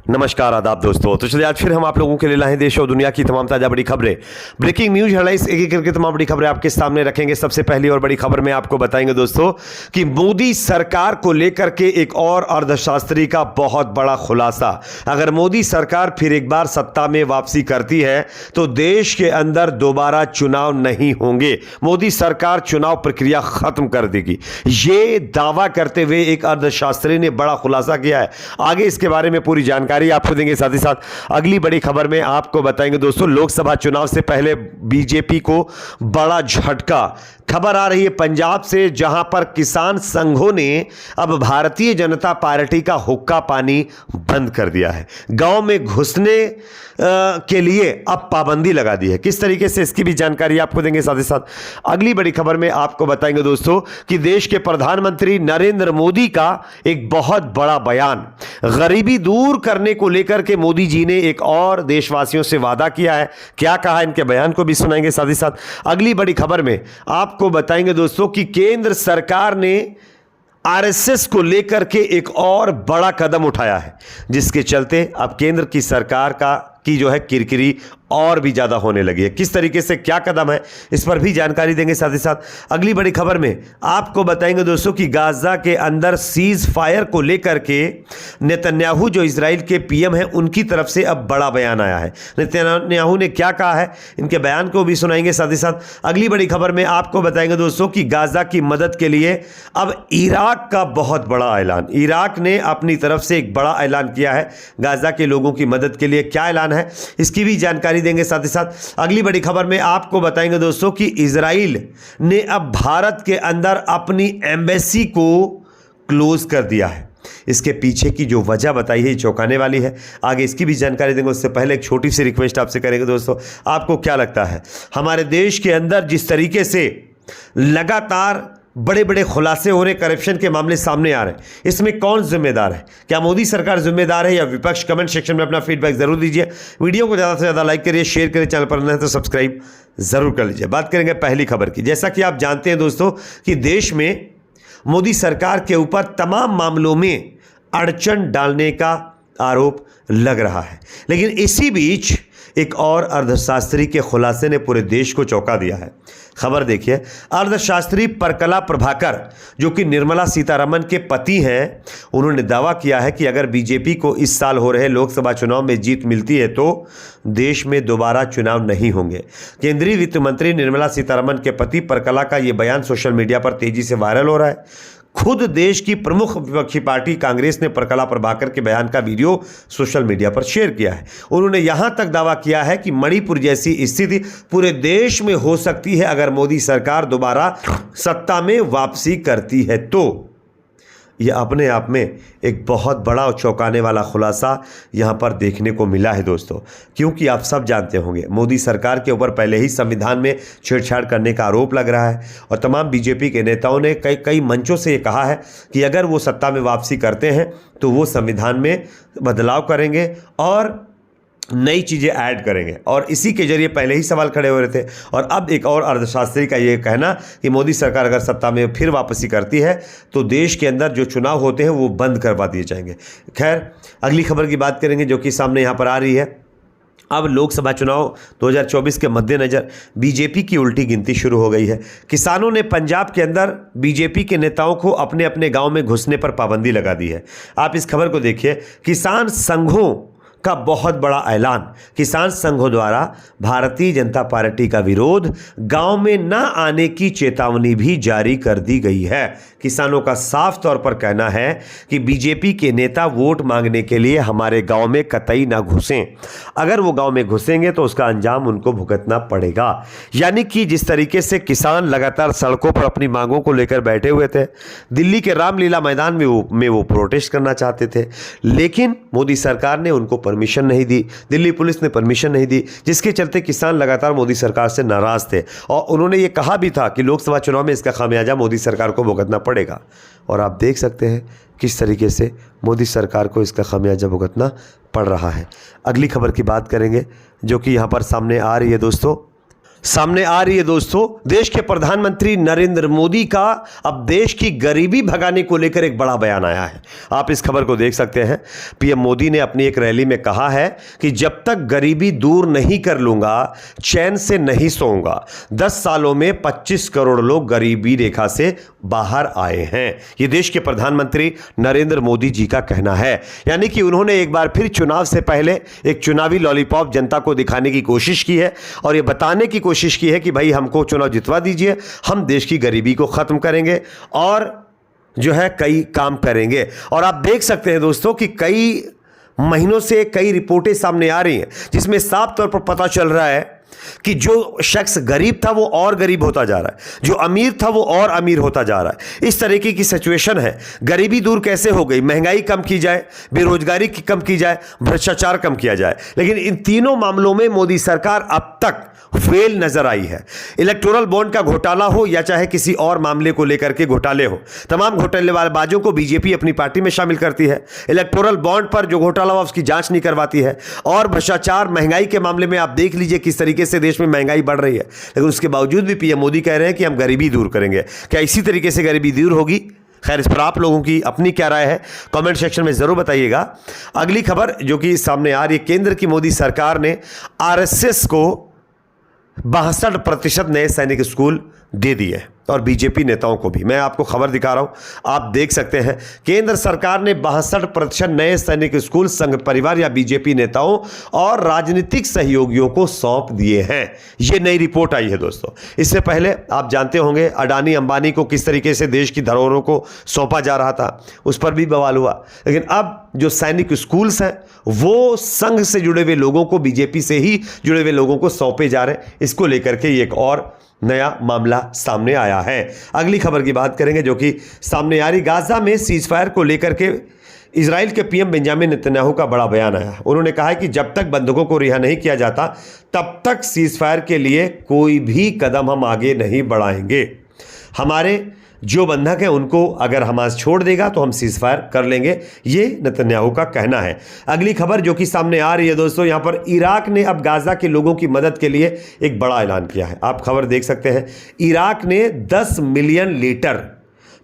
नमस्कार आदाब दोस्तों। तो चलिए आज फिर हम आप लोगों के लिए लाए हैं देश और दुनिया की तमाम ताजा बड़ी खबरें, ब्रेकिंग न्यूज हेडलाइंस, एक एक करके तमाम बड़ी खबरें आपके सामने रखेंगे। सबसे पहली और बड़ी खबर में आपको बताएंगे दोस्तों कि मोदी सरकार को लेकर के एक और अर्थशास्त्री का बहुत बड़ा खुलासा। अगर मोदी सरकार फिर एक बार सत्ता में वापसी करती है तो देश के अंदर दोबारा चुनाव नहीं होंगे, मोदी सरकार चुनाव प्रक्रिया खत्म कर देगी, ये दावा करते हुए एक अर्थशास्त्री ने बड़ा खुलासा किया है। आगे इसके बारे में पूरी जानकारी आपको देंगे। साथ ही साथ अगली बड़ी खबर में आपको बताएंगे दोस्तों लोकसभा चुनाव से पहले बीजेपी को बड़ा झटका। खबर आ रही है पंजाब से, जहां पर किसान संघों ने अब भारतीय जनता पार्टी का हुक्का पानी बंद कर दिया है। गांव में घुसने के लिए अब पाबंदी लगा दी है। किस तरीके से, इसकी भी जानकारी आपको देंगे। साथ ही साथ अगली बड़ी खबर में आपको बताएंगे दोस्तों कि देश के प्रधानमंत्री नरेंद्र मोदी का एक बहुत बड़ा बयान, गरीबी दूर करने को लेकर के मोदी जी ने एक और देशवासियों से वादा किया है। क्या कहा, इनके बयान को भी सुनाएंगे। साथ ही साथ अगली बड़ी खबर में आपको बताएंगे दोस्तों कि केंद्र सरकार ने आरएसएस को लेकर के एक और बड़ा कदम उठाया है, जिसके चलते अब केंद्र की सरकार की जो है किरकिरी और भी ज्यादा होने लगी है। किस तरीके से, क्या कदम है, इस पर भी जानकारी देंगे। साथ ही साथ अगली बड़ी खबर में आपको बताएंगे दोस्तों कि गाजा के अंदर सीज फायर को लेकर के नेतन्याहू जो इजराइल के पीएम हैं उनकी तरफ से अब बड़ा बयान आया है। नेतन्याहू ने क्या कहा है, इनके बयान को भी सुनाएंगे। साथ ही साथ अगली बड़ी खबर में आपको बताएंगे दोस्तों कि गाजा की मदद के लिए अब इराक का बहुत बड़ा ऐलान। इराक ने अपनी तरफ से एक बड़ा ऐलान किया है गाजा के लोगों की मदद के लिए। क्या ऐलान है, इसकी भी जानकारी देंगे। साथ ही साथ अगली बड़ी खबर में आपको बताएंगे दोस्तों कि इजराइल ने अब भारत के अंदर अपनी एम्बेसी को क्लोज कर दिया है। इसके पीछे की जो वजह बताई है चौंकाने वाली है। आगे इसकी भी जानकारी देंगे। उससे पहले एक छोटी सी रिक्वेस्ट आपसे करेंगे दोस्तों, आपको क्या लगता है हमारे देश के अंदर जिस तरीके से लगातार बड़े बड़े खुलासे हो रहे, करप्शन के मामले सामने आ रहे हैं, इसमें कौन जिम्मेदार है? क्या मोदी सरकार जिम्मेदार है या विपक्ष? कमेंट सेक्शन में अपना फीडबैक जरूर दीजिए। वीडियो को ज़्यादा से ज़्यादा लाइक करिए, शेयर करिए, चैनल पर नए हैं तो सब्सक्राइब जरूर कर लीजिए। बात करेंगे पहली खबर की। जैसा कि आप जानते हैं दोस्तों कि देश में मोदी सरकार के ऊपर तमाम मामलों में अड़चन डालने का आरोप लग रहा है, लेकिन इसी बीच एक और अर्थशास्त्री के खुलासे ने पूरे देश को चौंका दिया है। खबर देखिए, अर्थशास्त्री परकला प्रभाकर जो कि निर्मला सीतारमण के पति हैं, उन्होंने दावा किया है कि अगर बीजेपी को इस साल हो रहे लोकसभा चुनाव में जीत मिलती है तो देश में दोबारा चुनाव नहीं होंगे। केंद्रीय वित्त मंत्री निर्मला सीतारमण के पति परकला का यह बयान सोशल मीडिया पर तेजी से वायरल हो रहा है। खुद देश की प्रमुख विपक्षी पार्टी कांग्रेस ने परकला प्रभाकर के बयान का वीडियो सोशल मीडिया पर शेयर किया है। उन्होंने यहां तक दावा किया है कि मणिपुर जैसी स्थिति पूरे देश में हो सकती है अगर मोदी सरकार दोबारा सत्ता में वापसी करती है तो। यह अपने आप में एक बहुत बड़ा और चौंकाने वाला खुलासा यहाँ पर देखने को मिला है दोस्तों, क्योंकि आप सब जानते होंगे मोदी सरकार के ऊपर पहले ही संविधान में छेड़छाड़ करने का आरोप लग रहा है और तमाम बीजेपी के नेताओं ने कई मंचों से ये कहा है कि अगर वो सत्ता में वापसी करते हैं तो वो संविधान में बदलाव करेंगे और नई चीज़ें ऐड करेंगे। और इसी के जरिए पहले ही सवाल खड़े हो रहे थे। और अब एक और अर्थशास्त्री का ये कहना कि मोदी सरकार अगर सत्ता में फिर वापसी करती है तो देश के अंदर जो चुनाव होते हैं वो बंद करवा दिए जाएंगे। खैर, अगली खबर की बात करेंगे जो कि सामने यहाँ पर आ रही है। अब लोकसभा चुनाव 2024 के मद्देनज़र बीजेपी की उल्टी गिनती शुरू हो गई है। किसानों ने पंजाब के अंदर बीजेपी के नेताओं को अपने अपने गांव में घुसने पर पाबंदी लगा दी है। आप इस खबर को देखिए। किसान संघों का बहुत बड़ा ऐलान। किसान संघों द्वारा भारतीय जनता पार्टी का विरोध, गांव में न आने की चेतावनी भी जारी कर दी गई है। किसानों का साफ तौर पर कहना है कि बीजेपी के नेता वोट मांगने के लिए हमारे गांव में कतई ना घुसें। अगर वो गांव में घुसेंगे तो उसका अंजाम उनको भुगतना पड़ेगा। यानी कि जिस तरीके से किसान लगातार सड़कों पर अपनी मांगों को लेकर बैठे हुए थे, दिल्ली के रामलीला मैदान में वो प्रोटेस्ट करना चाहते थे, लेकिन मोदी सरकार ने उनको परमिशन नहीं दी, दिल्ली पुलिस ने परमिशन नहीं दी, जिसके चलते किसान लगातार मोदी सरकार से नाराज थे। और उन्होंने ये कहा भी था कि लोकसभा चुनाव में इसका खामियाजा मोदी सरकार को भुगतना पड़ेगा। और आप देख सकते हैं किस तरीके से मोदी सरकार को इसका खामियाजा भुगतना पड़ रहा है। अगली खबर की बात करेंगे जो कि यहाँ पर सामने आ रही है दोस्तों। सामने आ रही है दोस्तों। देश के प्रधानमंत्री नरेंद्र मोदी का अब देश की गरीबी भगाने को लेकर एक बड़ा बयान आया है। आप इस खबर को देख सकते हैं। पीएम मोदी ने अपनी एक रैली में कहा है कि जब तक गरीबी दूर नहीं कर लूंगा चैन से नहीं सोऊंगा। 10 सालों में 25 करोड़ लोग गरीबी रेखा से बाहर आए हैं। यह देश के प्रधानमंत्री नरेंद्र मोदी जी का कहना है। यानी कि उन्होंने एक बार फिर चुनाव से पहले एक चुनावी लॉलीपॉप जनता को दिखाने की कोशिश की है और यह बताने की कोशिश की है कि भाई हमको चुनाव जितवा दीजिए, हम देश की गरीबी को खत्म करेंगे और जो है कई काम करेंगे। और आप देख सकते हैं दोस्तों कि कई महीनों से कई रिपोर्टें सामने आ रही हैं जिसमें साफ तौर पर पता चल रहा है कि जो शख्स गरीब था वो और गरीब होता जा रहा है, जो अमीर था वो और अमीर होता जा रहा है। इस तरीके की सिचुएशन है। गरीबी दूर कैसे हो गई? महंगाई कम की जाए, बेरोजगारी कम की जाए, भ्रष्टाचार कम किया जाए। लेकिन इन तीनों मामलों में मोदी सरकार अब तक फेल नजर आई है। इलेक्टोरल बॉन्ड का घोटाला हो या चाहे किसी और मामले को लेकर के घोटाले हो, तमाम घोटालेबाजों को बीजेपी अपनी पार्टी में शामिल करती है। इलेक्टोरल बॉन्ड पर जो घोटाला हुआ उसकी जांच नहीं करवाती है। और भ्रष्टाचार, महंगाई के मामले में आप देख लीजिए किस तरीके से देश में महंगाई बढ़ रही है। लेकिन उसके बावजूद भी पीएम मोदी कह रहे हैं कि हम गरीबी दूर करेंगे। क्या इसी तरीके से गरीबी दूर होगी? खैर, इस पर आप लोगों की अपनी क्या राय है कमेंट सेक्शन में जरूर बताइएगा। अगली खबर जो कि सामने आ रही है, केंद्र की मोदी सरकार ने आरएसएस को 62% नए सैनिक स्कूल दे दिए और बीजेपी नेताओं को भी। मैं आपको खबर दिखा रहा हूं, आप देख सकते हैं। केंद्र सरकार ने 62% नए सैनिक स्कूल संघ परिवार या बीजेपी नेताओं और राजनीतिक सहयोगियों को सौंप दिए हैं। यह नई रिपोर्ट आई है दोस्तों। इससे पहले आप जानते होंगे अडानी अंबानी को किस तरीके से देश की धरोहरों को सौंपा जा रहा था, उस पर भी बवाल हुआ। लेकिन अब जो सैनिक स्कूल्स हैं वो संघ से जुड़े हुए लोगों को, बीजेपी से ही जुड़े हुए लोगों को सौंपे जा रहे हैं। इसको लेकर के एक और नया मामला सामने आया है। अगली खबर की बात करेंगे जो कि सामने आ रही, गाजा में सीजफायर को लेकर के इजराइल के पीएम बेंजामिन नेतन्याहू का बड़ा बयान आया। उन्होंने कहा है कि जब तक बंधकों को रिहा नहीं किया जाता तब तक सीजफायर के लिए कोई भी कदम हम आगे नहीं बढ़ाएंगे। हमारे जो बंधक हैं उनको अगर हमास छोड़ देगा तो हम सीजफायर कर लेंगे, ये नेतन्याहू का कहना है। अगली खबर जो कि सामने आ रही है दोस्तों, यहां पर इराक ने अब गाजा के लोगों की मदद के लिए एक बड़ा ऐलान किया है। आप खबर देख सकते हैं। इराक ने 10 मिलियन लीटर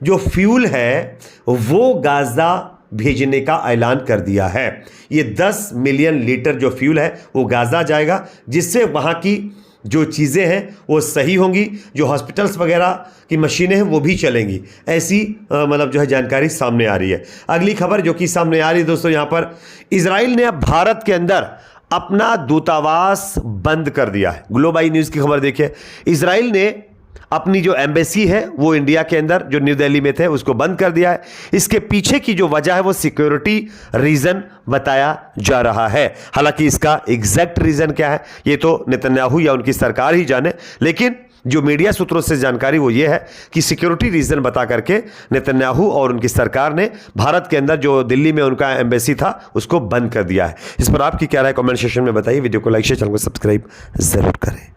जो फ्यूल है वो गाजा भेजने का ऐलान कर दिया है। ये 10 मिलियन लीटर जो फ्यूल है वो गाजा जाएगा, जिससे वहां की जो चीज़ें हैं वो सही होंगी, जो हॉस्पिटल्स वगैरह की मशीनें हैं वो भी चलेंगी। ऐसी मतलब जो है जानकारी सामने आ रही है। अगली खबर जो कि सामने आ रही है दोस्तों, यहाँ पर इजराइल ने अब भारत के अंदर अपना दूतावास बंद कर दिया है। ग्लोब आई न्यूज़ की खबर देखिए। इजराइल ने अपनी जो एम्बेसी है वो इंडिया के अंदर जो न्यू दिल्ली में थे उसको बंद कर दिया है। इसके पीछे की जो वजह है वो सिक्योरिटी रीजन बताया जा रहा है। हालांकि इसका एग्जैक्ट रीजन क्या है ये तो नेतन्याहू या उनकी सरकार ही जाने, लेकिन जो मीडिया सूत्रों से जानकारी वो ये है कि सिक्योरिटी रीजन बता करके नेतन्याहू और उनकी सरकार ने भारत के अंदर जो दिल्ली में उनका एम्बेसी था उसको बंद कर दिया है। इस पर आपकी क्या राय कमेंट सेक्शन में बताइए। वीडियो को लाइक शेयर, चैनल को सब्सक्राइब जरूर करें।